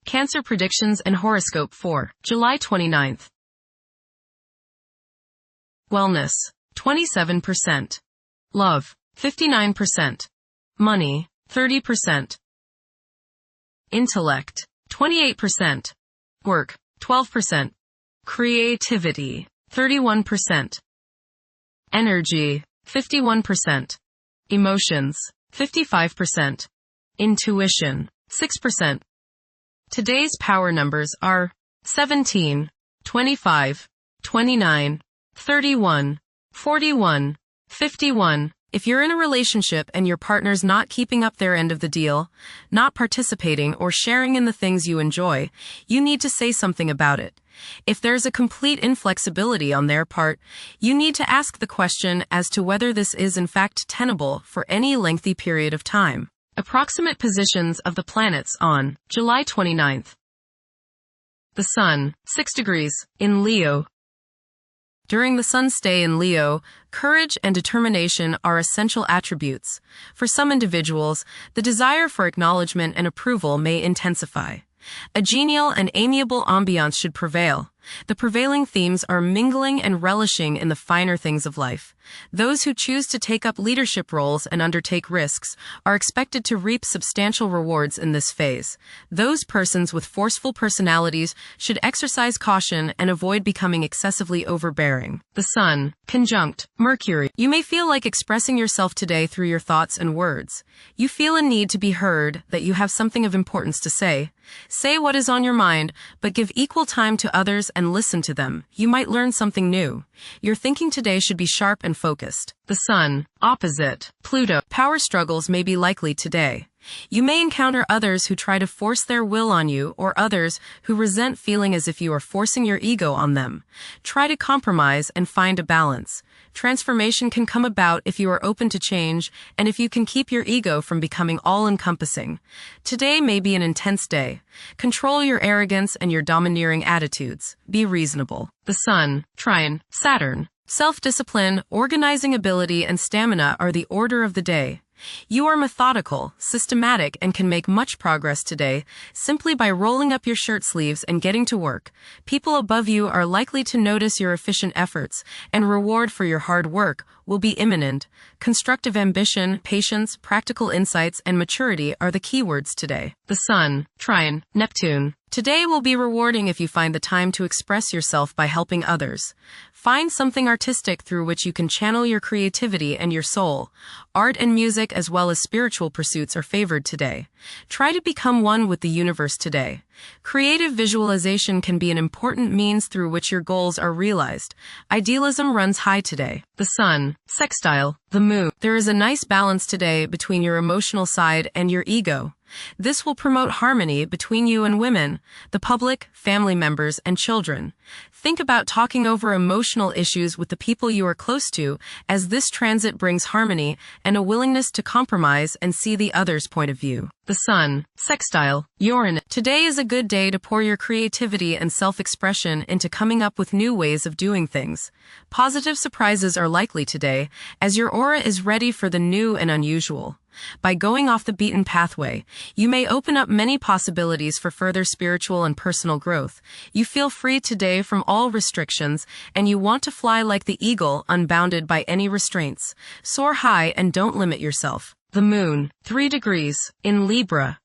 Cancer predictions and horoscope for July 29th. Wellness, 27%. Love, 59%. Money, 30%. Intellect, 28%. Work, 12%. Creativity, 31%. Energy, 51%. Emotions, 55%. Intuition, 6%. Today's power numbers are 17, 25, 29, 31, 41, 51. If you're in a relationship and your partner's not keeping up their end of the deal, not participating or sharing in the things you enjoy, you need to say something about it. If there's a complete inflexibility on their part, you need to ask the question as to whether this is in fact tenable for any lengthy period of time. Approximate positions of the planets on July 29th. The Sun, 6 degrees, in Leo. During the Sun's stay in Leo, courage and determination are essential attributes. For some individuals, the desire for acknowledgement and approval may intensify. A genial and amiable ambiance should prevail. The prevailing themes are mingling and relishing in the finer things of life. Those who choose to take up leadership roles and undertake risks are expected to reap substantial rewards in this phase. Those persons with forceful personalities should exercise caution and avoid becoming excessively overbearing. The Sun, conjunct Mercury. You may feel like expressing yourself today through your thoughts and words. You feel a need to be heard, that you have something of importance to say. Say what is on your mind, but give equal time to others and listen to them. You might learn something new. Your thinking today should be sharp and focused. The Sun, opposite Pluto. Power struggles may be likely today. You may encounter others who try to force their will on you, or others who resent feeling as if you are forcing your ego on them. Try to compromise and find a balance. Transformation can come about if you are open to change and if you can keep your ego from becoming all-encompassing. Today may be an intense day. Control your arrogance and your domineering attitudes. Be reasonable. The Sun, trine Saturn. Self-discipline, organizing ability, and stamina are the order of the day. You are methodical, systematic, and can make much progress today simply by rolling up your shirt sleeves and getting to work. People above you are likely to notice your efficient efforts, and reward for your hard work will be imminent. Constructive ambition, patience, practical insights, and maturity are the keywords today. The Sun, trine Neptune. Today will be rewarding if you find the time to express yourself by helping others. Find something artistic through which you can channel your creativity and your soul. Art and music as well as spiritual pursuits are favored today. Try to become one with the universe today. Creative visualization can be an important means through which your goals are realized. Idealism runs high today. The Sun, sextile the Moon. There is a nice balance today between your emotional side and your ego. This will promote harmony between you and women, the public, family members, and children. Think about talking over emotional issues with the people you are close to, as this transit brings harmony and a willingness to compromise and see the other's point of view. The Sun, sextile Uranus. Today is a good day to pour your creativity and self-expression into coming up with new ways of doing things. Positive surprises are likely today, as your aura is ready for the new and unusual. By going off the beaten pathway, you may open up many possibilities for further spiritual and personal growth. You feel free today from all restrictions, and you want to fly like the eagle, unbounded by any restraints. Soar high and don't limit yourself. The Moon, 3 degrees, in Libra.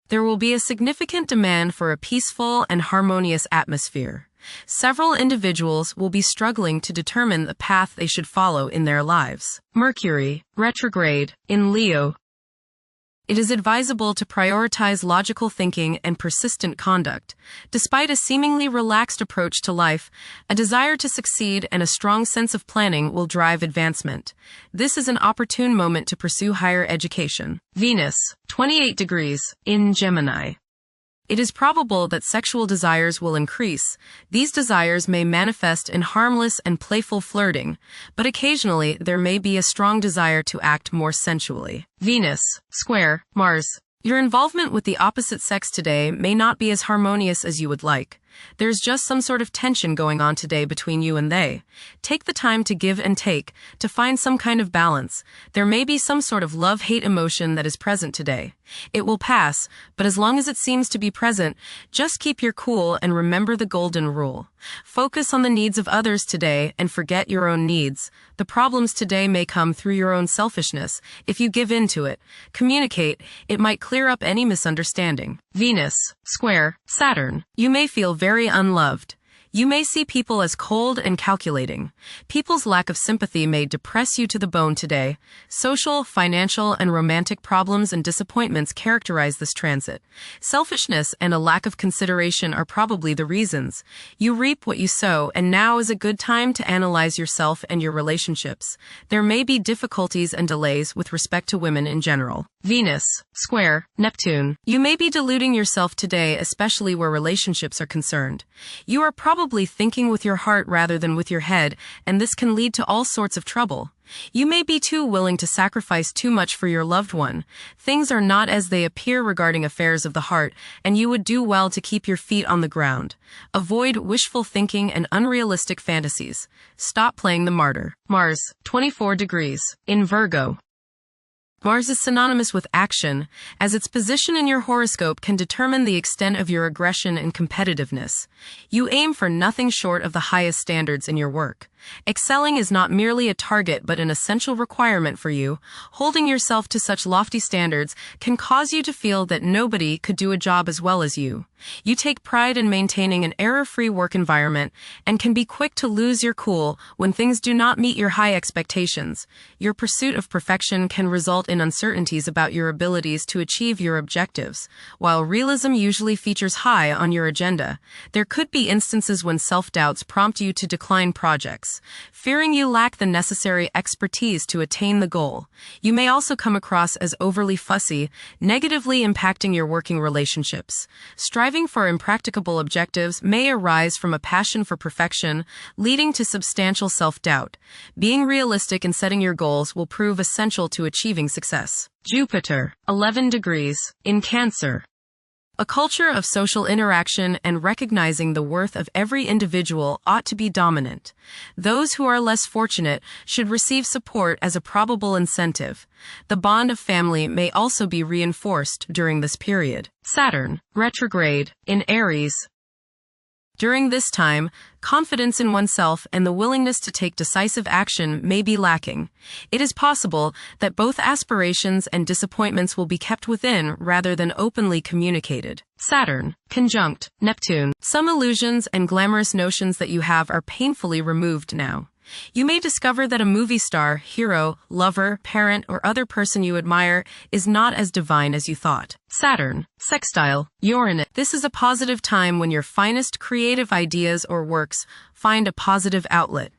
There will be a significant demand for a peaceful and harmonious atmosphere. Several individuals will be struggling to determine the path they should follow in their lives. Mercury, retrograde, in Leo. It is advisable to prioritize logical thinking and persistent conduct. Despite a seemingly relaxed approach to life, a desire to succeed and a strong sense of planning will drive advancement. This is an opportune moment to pursue higher education. Venus, 28 degrees, in Gemini. It is probable that sexual desires will increase. These desires may manifest in harmless and playful flirting, but occasionally there may be a strong desire to act more sensually. Venus, square Mars. Your involvement with the opposite sex today may not be as harmonious as you would like. There's just some sort of tension going on today between you and they. Take the time to give and take, to find some kind of balance. There may be some sort of love-hate emotion that is present today. It will pass, but as long as it seems to be present, just keep your cool and remember the golden rule. Focus on the needs of others today and forget your own needs. The problems today may come through your own selfishness. If you give in to it, communicate, it might clear up any misunderstanding. Venus, square, Saturn. You may feel very unloved. You may see people as cold and calculating. People's lack of sympathy may depress you to the bone today. Social, financial, and romantic problems and disappointments characterize this transit. Selfishness and a lack of consideration are probably the reasons. You reap what you sow, and now is a good time to analyze yourself and your relationships. There may be difficulties and delays with respect to women in general. Venus, square, Neptune. You may be deluding yourself today, especially where relationships are concerned. You are probably thinking with your heart rather than with your head, and this can lead to all sorts of trouble. You may be too willing to sacrifice too much for your loved one. Things are not as they appear regarding affairs of the heart, and you would do well to keep your feet on the ground. Avoid wishful thinking and unrealistic fantasies. Stop playing the martyr. Mars, 24 degrees. In Virgo. Mars is synonymous with action, as its position in your horoscope can determine the extent of your aggression and competitiveness. You aim for nothing short of the highest standards in your work. Excelling is not merely a target but an essential requirement for you. Holding yourself to such lofty standards can cause you to feel that nobody could do a job as well as you. You take pride in maintaining an error-free work environment and can be quick to lose your cool when things do not meet your high expectations. Your pursuit of perfection can result in uncertainties about your abilities to achieve your objectives. While realism usually features high on your agenda, there could be instances when self-doubts prompt you to decline projects, fearing you lack the necessary expertise to attain the goal. You may also come across as overly fussy, negatively impacting your working relationships. Striving for impracticable objectives may arise from a passion for perfection, leading to substantial self-doubt. Being realistic in setting your goals will prove essential to achieving success. Jupiter, 11 degrees. In Cancer. A culture of social interaction and recognizing the worth of every individual ought to be dominant. Those who are less fortunate should receive support as a probable incentive. The bond of family may also be reinforced during this period. Saturn, retrograde. In Aries. During this time, confidence in oneself and the willingness to take decisive action may be lacking. It is possible that both aspirations and disappointments will be kept within rather than openly communicated. Saturn, conjunct Neptune. Some illusions and glamorous notions that you have are painfully removed now. You may discover that a movie star, hero, lover, parent, or other person you admire is not as divine as you thought. Saturn, sextile Uranus. This is a positive time when your finest creative ideas or works find a positive outlet.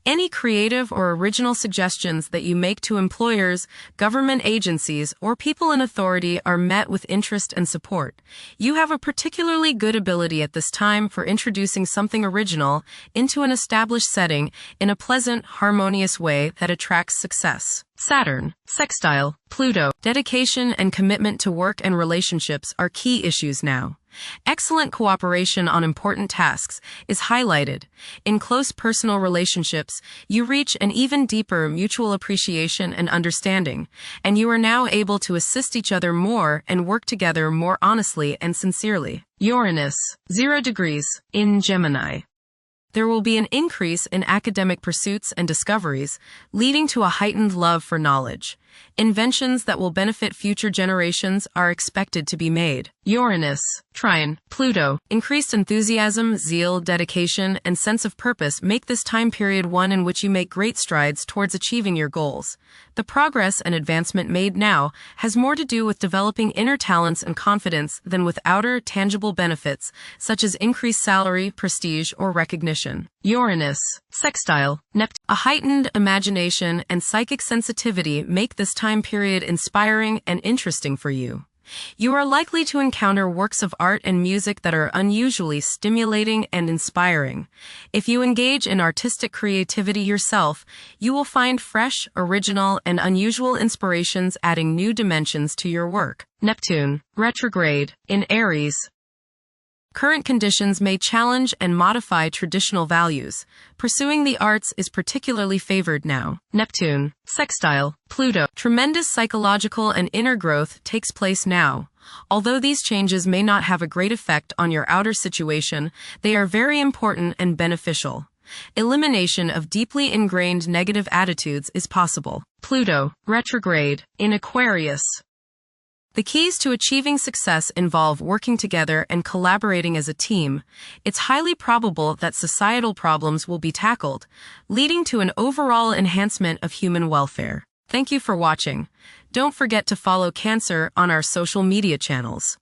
Any creative or original suggestions that you make to employers, government agencies, or people in authority are met with interest and support. You have a particularly good ability at this time for introducing something original into an established setting in a pleasant, harmonious way that attracts success. Saturn, sextile Pluto. Dedication and commitment to work and relationships are key issues now. Excellent cooperation on important tasks is highlighted. In close personal relationships, you reach an even deeper mutual appreciation and understanding, and you are now able to assist each other more and work together more honestly and sincerely. Uranus, 0 degrees. In Gemini. There will be an increase in academic pursuits and discoveries, leading to a heightened love for knowledge. Inventions that will benefit future generations are expected to be made. Uranus, trine Pluto. Increased enthusiasm, zeal, dedication, and sense of purpose make this time period one in which you make great strides towards achieving your goals. The progress and advancement made now has more to do with developing inner talents and confidence than with outer, tangible benefits, such as increased salary, prestige, or recognition. Uranus, sextile Neptune. A heightened imagination and psychic sensitivity make this time period inspiring and interesting for you. You are likely to encounter works of art and music that are unusually stimulating and inspiring. If you engage in artistic creativity yourself, you will find fresh, original, and unusual inspirations adding new dimensions to your work. Neptune, retrograde. In Aries. Current conditions may challenge and modify traditional values. Pursuing the arts is particularly favored now. Neptune, sextile, Pluto. Tremendous psychological and inner growth takes place now. Although these changes may not have a great effect on your outer situation, they are very important and beneficial. Elimination of deeply ingrained negative attitudes is possible. Pluto, retrograde, in Aquarius. The keys to achieving success involve working together and collaborating as a team. It's highly probable that societal problems will be tackled, leading to an overall enhancement of human welfare. Thank you for watching. Don't forget to follow Cancer on our social media channels.